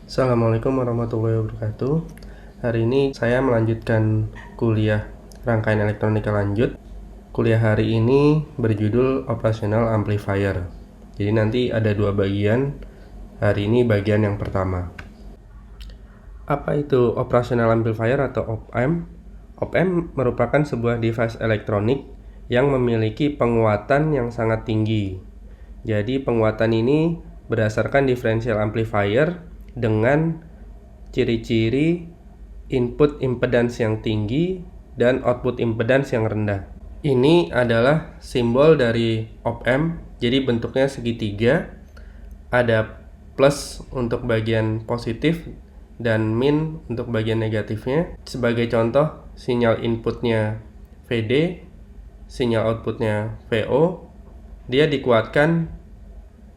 Assalamualaikum warahmatullahi wabarakatuh. Hari ini saya melanjutkan kuliah rangkaian elektronika lanjut. Kuliah hari ini berjudul Operational Amplifier. Jadi nanti ada dua bagian. Hari ini bagian yang pertama. Apa itu Operational Amplifier atau op-amp? Op-amp merupakan sebuah device elektronik yang memiliki penguatan yang sangat tinggi. Jadi penguatan ini berdasarkan differential amplifier dengan ciri-ciri input impedance yang tinggi dan output impedance yang rendah. Ini adalah simbol dari op-amp. Jadi bentuknya segitiga. Ada plus untuk bagian positif dan min untuk bagian negatifnya. Sebagai contoh, sinyal inputnya VD, sinyal outputnya VO, dia dikuatkan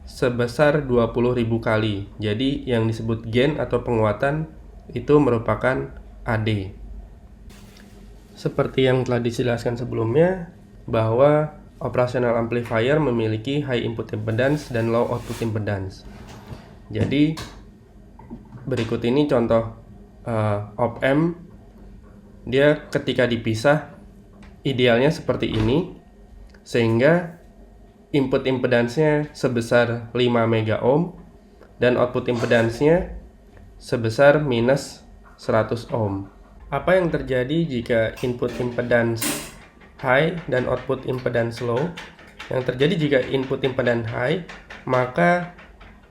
sebesar 20.000 kali. Jadi yang disebut gain atau penguatan itu merupakan AD. Seperti yang telah dijelaskan sebelumnya, bahwa operational amplifier memiliki high input impedance dan low output impedance. Jadi berikut ini contoh op-amp. Dia ketika dipisah idealnya seperti ini, sehingga input impedance-nya sebesar 5 mega ohm dan output impedance-nya sebesar minus 100 ohm. Apa yang terjadi jika input impedance high dan output impedance low? Yang terjadi jika input impedance high, maka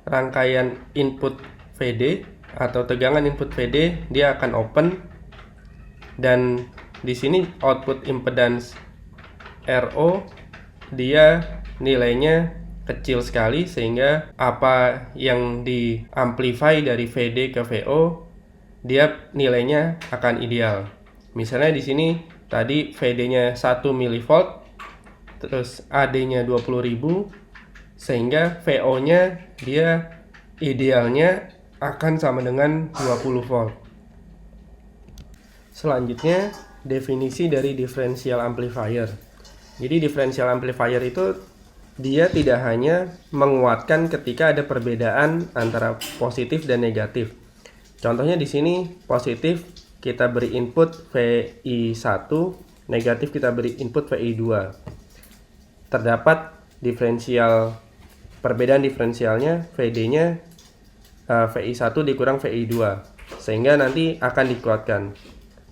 rangkaian input VD atau tegangan input VD dia akan open, dan di sini output impedance RO dia nilainya kecil sekali, sehingga apa yang diamplify dari VD ke VO dia nilainya akan ideal. Misalnya di sini tadi VD-nya 1 mV, terus AD-nya 20.000, sehingga VO-nya dia idealnya akan sama dengan 20 volt. Selanjutnya, definisi dari differential amplifier. Jadi differential amplifier itu dia tidak hanya menguatkan ketika ada perbedaan antara positif dan negatif. Contohnya di sini positif kita beri input VI1, negatif kita beri input VI2. Terdapat perbedaan diferensialnya, VD-nya VI1 dikurang VI2, sehingga nanti akan dikuatkan.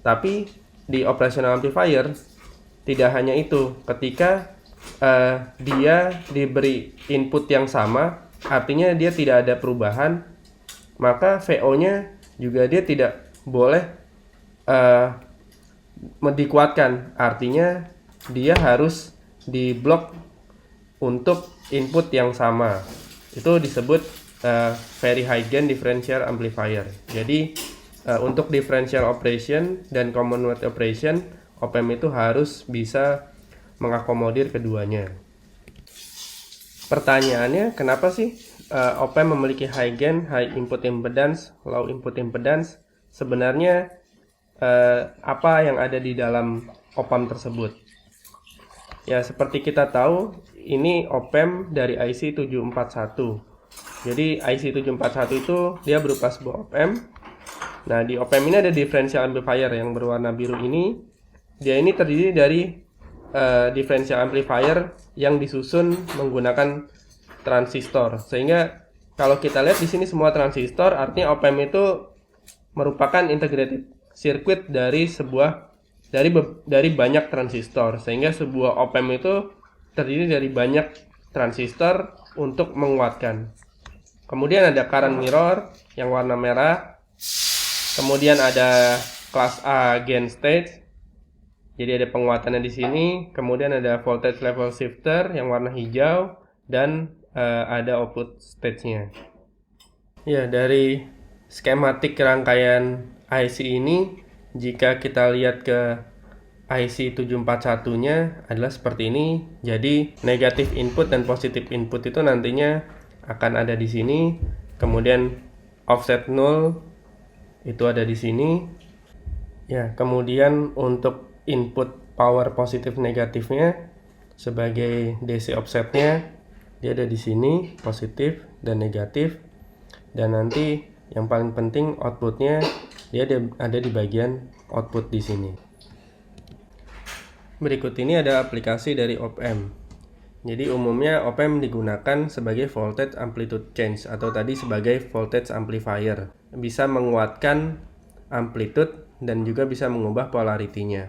Tapi di operational amplifier tidak hanya itu. Ketika dia diberi input yang sama, artinya dia tidak ada perubahan, maka VO-nya juga dia tidak boleh dikuatkan. Artinya dia harus diblok untuk input yang sama. Itu disebut very high gain differential amplifier. Jadi untuk differential operation dan common mode operation, op-amp itu harus bisa mengakomodir keduanya. Pertanyaannya, kenapa sih op-amp memiliki high gain, high input impedance, low input impedance? Sebenarnya apa yang ada di dalam op-amp tersebut? Ya, seperti kita tahu, ini op-amp dari IC 741. Jadi IC 741 itu dia berupa sebuah op-amp. Nah, di op-amp ini ada differential amplifier yang berwarna biru ini. Dia ini terdiri dari differential amplifier yang disusun menggunakan transistor. Sehingga kalau kita lihat di sini semua transistor, artinya op-amp itu merupakan integrated circuit dari banyak transistor. Sehingga sebuah op-amp itu terdiri dari banyak transistor untuk menguatkan. Kemudian ada current mirror yang warna merah. Kemudian ada kelas A gain stage. Jadi ada penguatannya di sini. Kemudian ada voltage level shifter yang warna hijau, dan ada output stage-nya. Ya, dari skematik rangkaian IC ini, jika kita lihat ke IC 741-nya adalah seperti ini. Jadi negatif input dan positif input itu nantinya akan ada di sini. Kemudian offset 0 itu ada di sini. Ya, kemudian untuk input power positif negatifnya sebagai DC offsetnya dia ada di sini, positif dan negatif. Dan nanti Yang paling penting outputnya dia ada di bagian output di sini. Berikut ini ada aplikasi dari op-amp. Jadi umumnya op-amp digunakan sebagai voltage amplitude change atau tadi sebagai voltage amplifier. Bisa menguatkan amplitude dan juga bisa mengubah polaritinya.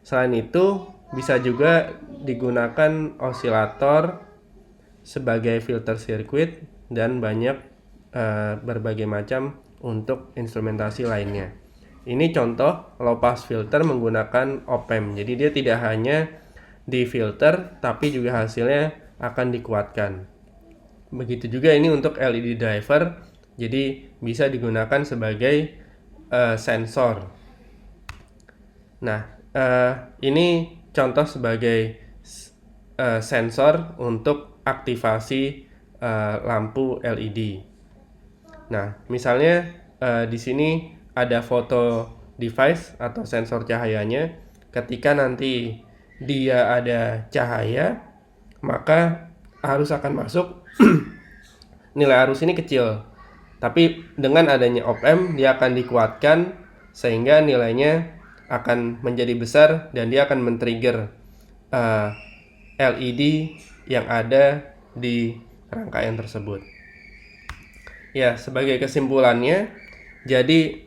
Selain itu, bisa juga digunakan osilator sebagai filter sirkuit dan banyak berbagai macam untuk instrumentasi lainnya. Ini contoh low pass filter menggunakan op-amp. Jadi dia tidak hanya difilter tapi juga hasilnya akan dikuatkan. Begitu juga ini untuk LED driver. Jadi bisa digunakan sebagai sensor. Nah, ini contoh sebagai sensor untuk aktivasi lampu LED. Nah, misalnya di sini ada foto device atau sensor cahayanya. Ketika nanti dia ada cahaya, maka arus akan masuk. Nilai arus ini kecil. Tapi dengan adanya op-amp, dia akan dikuatkan sehingga nilainya akan menjadi besar dan dia akan men-trigger LED yang ada di rangkaian tersebut. Ya, sebagai kesimpulannya, jadi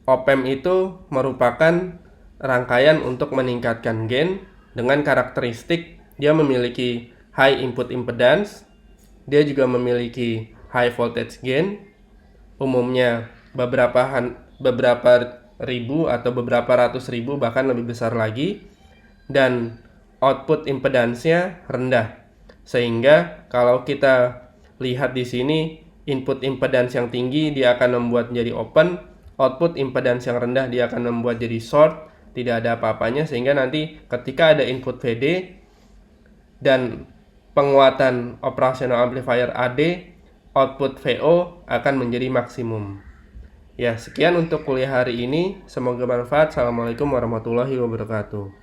op-amp itu merupakan rangkaian untuk meningkatkan gain dengan karakteristik dia memiliki high input impedance, dia juga memiliki high voltage gain, umumnya beberapa ribu atau beberapa ratus ribu bahkan lebih besar lagi, dan output impedance-nya rendah. Sehingga kalau kita lihat di sini, input impedance yang tinggi dia akan membuat jadi open, output impedance yang rendah dia akan membuat jadi short, tidak ada apa-apanya, sehingga nanti ketika ada input VD dan penguatan operational amplifier AD, output VO akan menjadi maksimum. Ya, sekian untuk kuliah hari ini, semoga bermanfaat. Assalamualaikum warahmatullahi wabarakatuh.